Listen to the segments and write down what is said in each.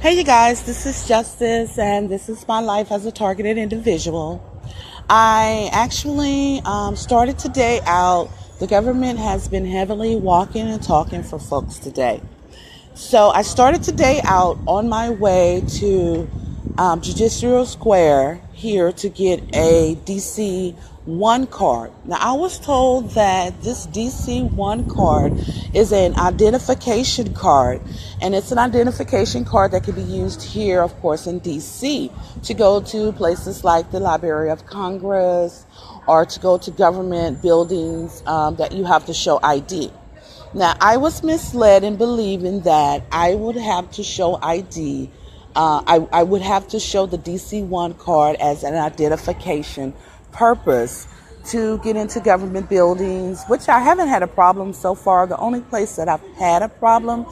Hey, you guys, this is Justice, and this is my life as a targeted individual. I actually started today out. The government has been heavily walking and talking for folks today. So I started today out on my way to Judicial Square here to get a DC 1 card. Now, I was told that this DC 1 card is an identification card, and it's an identification card that can be used here, of course, in DC to go to places like the Library of Congress or to go to government buildings that you have to show ID. Now, I was misled in believing that I would have to show ID. I would have to show the DC 1 card as an identification purpose to get into government buildings, which I haven't had a problem so far. The only place that I've had a problem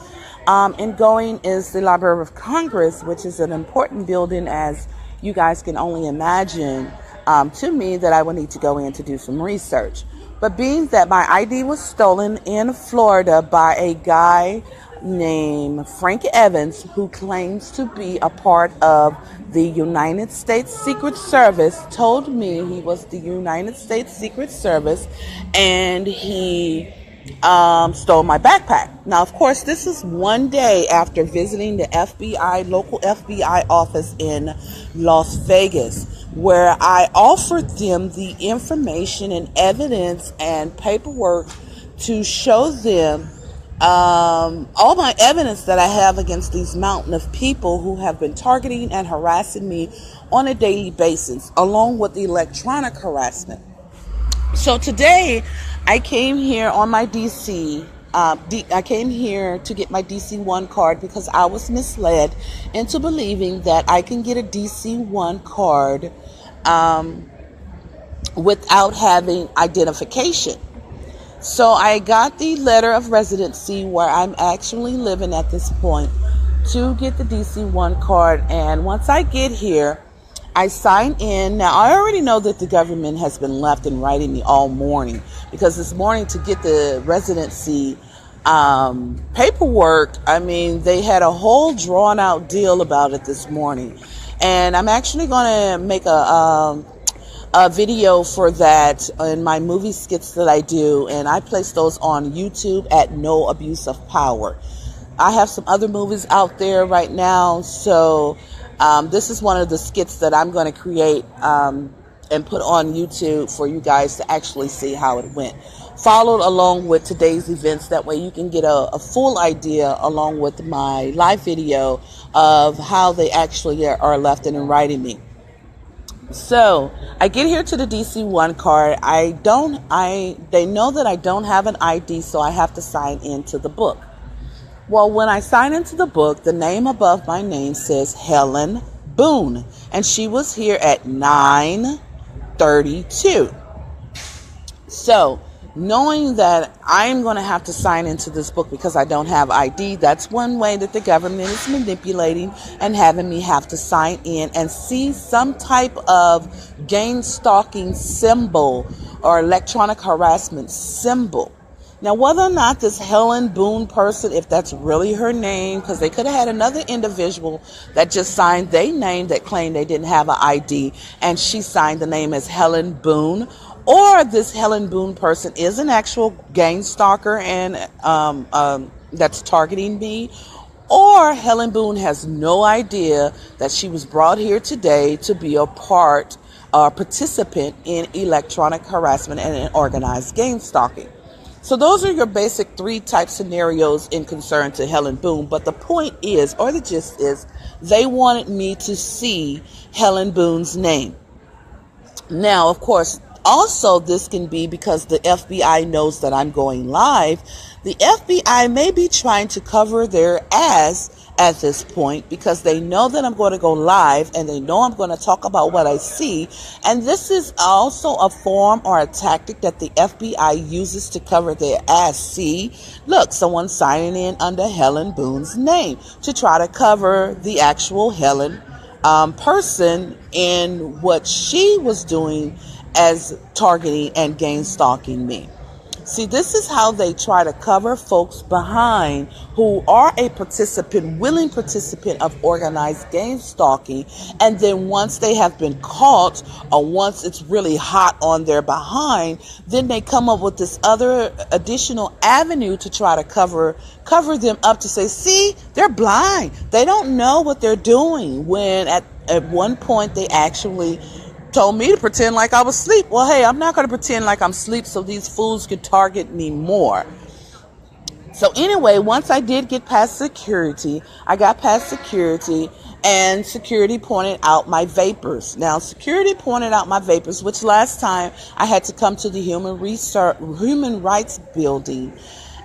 in going is the Library of Congress, which is an important building, as you guys can only imagine, to me, that I would need to go in to do some research. But being that my ID was stolen in Florida by a guy named Frank Evans, who claims to be a part of the United States Secret Service, told me he was the United States Secret Service, and he stole my backpack. Now, of course, this is one day after visiting the local FBI office in Las Vegas, where I offered them the information and evidence and paperwork to show them all my evidence that I have against these mountain of people who have been targeting and harassing me on a daily basis, along with the electronic harassment. So today, I came here on my I came here to get my DC 1 card because I was misled into believing that I can get a DC 1 card without having identification. So I got the letter of residency where I'm actually living at this point to get the DC 1 card. And once I get here, I sign in. Now, I already know that the government has been left and writing me all morning, because this morning to get the residency paperwork, they had a whole drawn out deal about it this morning. And I'm actually going to make a video for that in my movie skits that I do, and I place those on YouTube at No Abuse of Power. I have some other movies out there right now, so this is one of the skits that I'm going to create and put on YouTube for you guys to actually see how it went. Followed along with today's events, that way you can get a full idea along with my live video of how they actually are left and writing me. So I get here to the DC 1 card. They know that I don't have an ID, so I have to sign into the book. Well, when I sign into the book, the name above my name says Helen Boone, and she was here at 9:32. So, knowing that I'm going to have to sign into this book because I don't have ID, that's one way that the government is manipulating and having me have to sign in and see some type of gang stalking symbol or electronic harassment symbol. Now, whether or not this Helen Boone person, if that's really her name, because they could have had another individual that just signed their name that claimed they didn't have an ID, and she signed the name as Helen Boone, or this Helen Boone person is an actual gang stalker and that's targeting me, or Helen Boone has no idea that she was brought here today to be a participant in electronic harassment and organized gang stalking. So those are your basic 3 type scenarios in concern to Helen Boone. But the point is, or the gist is, they wanted me to see Helen Boone's name. Now, of course, also this can be because the FBI knows that I'm going live. The FBI may be trying to cover their ass at this point because they know that I'm going to go live and they know I'm going to talk about what I see. And this is also a form or a tactic that the FBI uses to cover their ass. See, look, someone's signing in under Helen Boone's name to try to cover the actual Helen person in what she was doing as targeting and gang stalking me. See, this is how they try to cover folks behind who are a participant, willing participant of organized gang stalking. And then once they have been caught, or once it's really hot on their behind, then they come up with this other additional avenue to try to cover them up, to say, see, they're blind. They don't know what they're doing. When at one point they actually told me to pretend like I was asleep. Well, hey, I'm not going to pretend like I'm asleep so these fools could target me more. So anyway, once I did get past security, and security pointed out my vapors. Now, security pointed out my vapors, which last time I had to come to the Human Rights Building.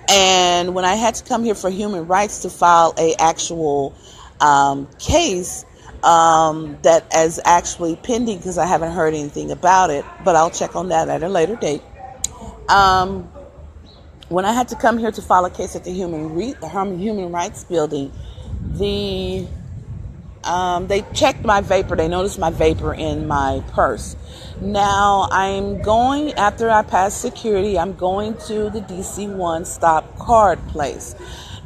And when I had to come here for human rights to file a actual case, that is actually pending, because I haven't heard anything about it, but I'll check on that at a later date. When I had to come here to file a case at the Human Rights Building, they checked my vapor. They noticed my vapor in my purse. Now, after I pass security, I'm going to the DC1 Stop Card place.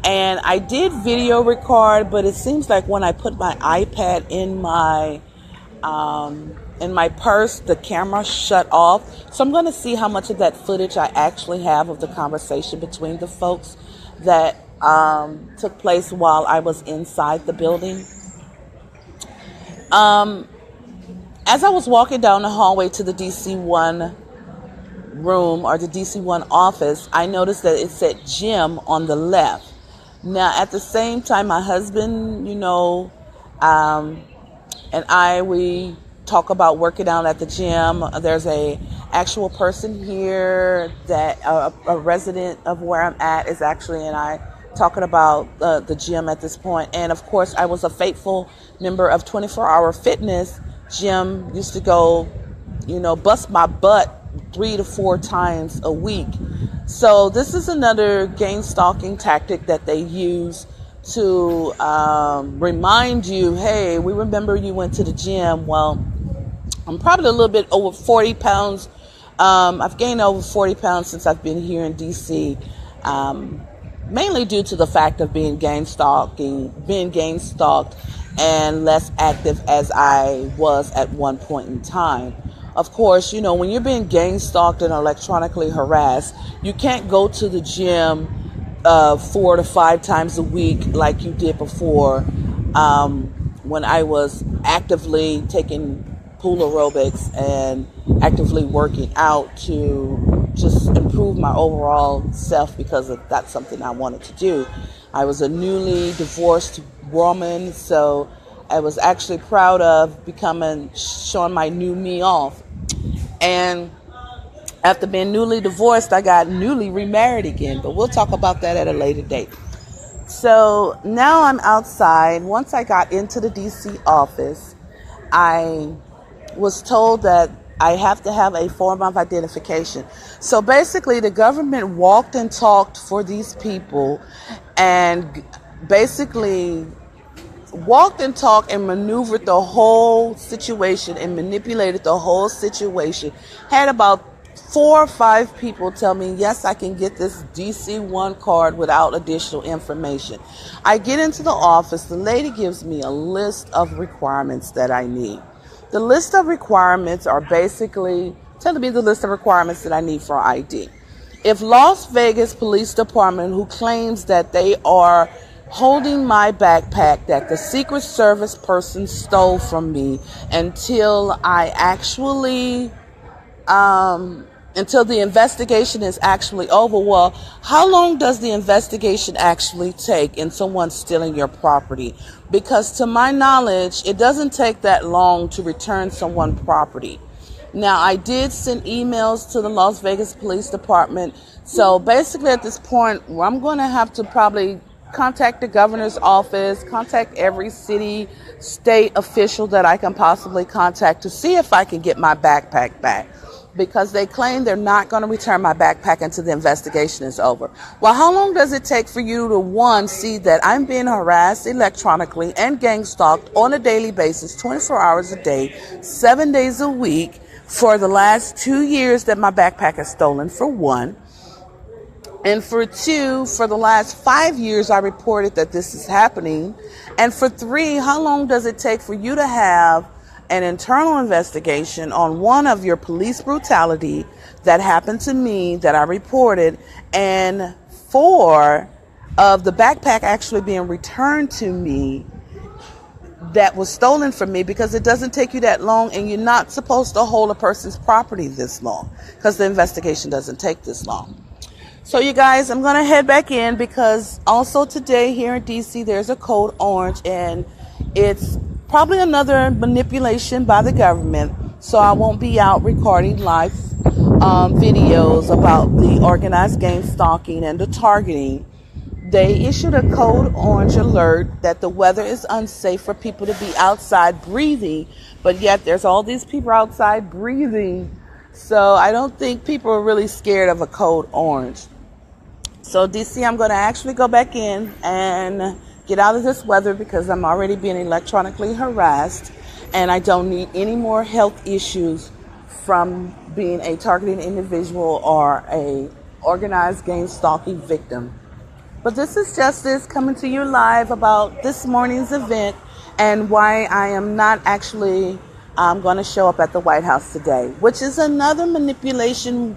And I did video record, but it seems like when I put my iPad in my purse, the camera shut off. So I'm going to see how much of that footage I actually have of the conversation between the folks that took place while I was inside the building. As I was walking down the hallway to the DC1 room, or the DC1 office, I noticed that it said gym on the left. Now, at the same time, my husband, and we talk about working out at the gym. There's a actual person here that a resident of where I'm at is actually, and I talking about the gym at this point. And of course, I was a faithful member of 24-Hour Fitness. Gym used to go, bust my butt 3 to 4 times a week. So this is another gang stalking tactic that they use to remind you, hey, we remember you went to the gym. Well, I'm probably a little bit over 40 pounds. I've gained over 40 pounds since I've been here in DC, mainly due to the fact of being gang stalked and less active as I was at one point in time. Of course, when you're being gang stalked and electronically harassed, you can't go to the gym 4 to 5 times a week like you did before, when I was actively taking pool aerobics and actively working out to just improve my overall self, because that's something I wanted to do. I was a newly divorced woman, so I was actually proud of showing my new me off. And after being newly divorced, I got newly remarried again, but we'll talk about that at a later date. So now I'm outside. Once I got into the DC office, I was told that I have to have a form of identification. So basically, the government walked and talked for these people, and basically walked and talked and maneuvered the whole situation and manipulated the whole situation. Had about 4 or 5 people tell me, yes, I can get this DC1 card without additional information. I get into the office. The lady gives me a list of requirements that I need. The list of requirements are basically telling me the list of requirements that I need for ID. If Las Vegas Police Department, who claims that they are holding my backpack that the Secret Service person stole from me until until the investigation is actually over. Well, how long does the investigation actually take in someone stealing your property? Because to my knowledge, it doesn't take that long to return someone property. Now, I did send emails to the Las Vegas Police Department. So basically at this point, I'm going to have to probably contact the governor's office, contact every city, state official that I can possibly contact to see if I can get my backpack back, because they claim they're not going to return my backpack until the investigation is over. Well, how long does it take for you to, see that I'm being harassed electronically and gang stalked on a daily basis, 24 hours a day, 7 days a week, for the last 2 years that my backpack is stolen, for one? And for two, for the last 5 years, I reported that this is happening. And for three, how long does it take for you to have an internal investigation on one of your police brutality that happened to me that I reported, and four, of the backpack actually being returned to me that was stolen from me, because it doesn't take you that long, and you're not supposed to hold a person's property this long because the investigation doesn't take this long. So you guys, I'm going to head back in, because also today here in DC, there's a code orange, and it's probably another manipulation by the government. So I won't be out recording live videos about the organized gang stalking and the targeting. They issued a code orange alert that the weather is unsafe for people to be outside breathing, but yet there's all these people outside breathing. So I don't think people are really scared of a code orange. So DC, I'm going to actually go back in and get out of this weather, because I'm already being electronically harassed, and I don't need any more health issues from being a targeted individual or a organized gang stalking victim. But this is Justice coming to you live about this morning's event and why I am not actually going to show up at the White House today, which is another manipulation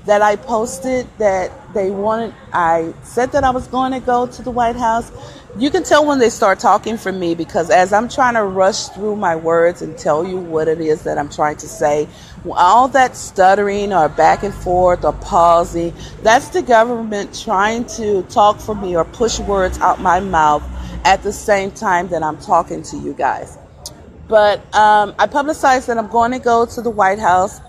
that I posted that they wanted. I said that I was going to go to the White House. You can tell when they start talking for me, because as I'm trying to rush through my words and tell you what it is that I'm trying to say, all that stuttering or back and forth or pausing, that's the government trying to talk for me or push words out my mouth at the same time that I'm talking to you guys. But I publicized that I'm going to go to the White House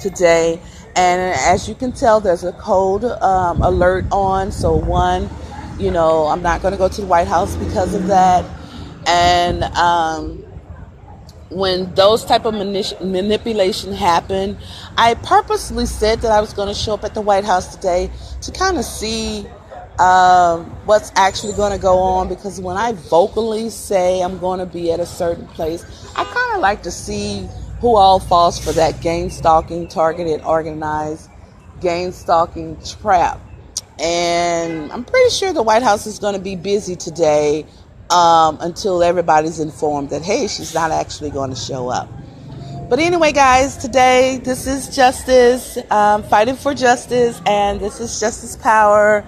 today. And as you can tell, there's a code alert on. So one, I'm not going to go to the White House because of that. And when those type of manipulation happen, I purposely said that I was going to show up at the White House today to kind of see what's actually going to go on, because when I vocally say I'm going to be at a certain place, I kind of like to see who all falls for that gang stalking, targeted, organized gang stalking trap. And I'm pretty sure the White House is going to be busy today until everybody's informed that, hey, she's not actually going to show up. But anyway, guys, today, this is Justice, fighting for justice, and this is Justice Power.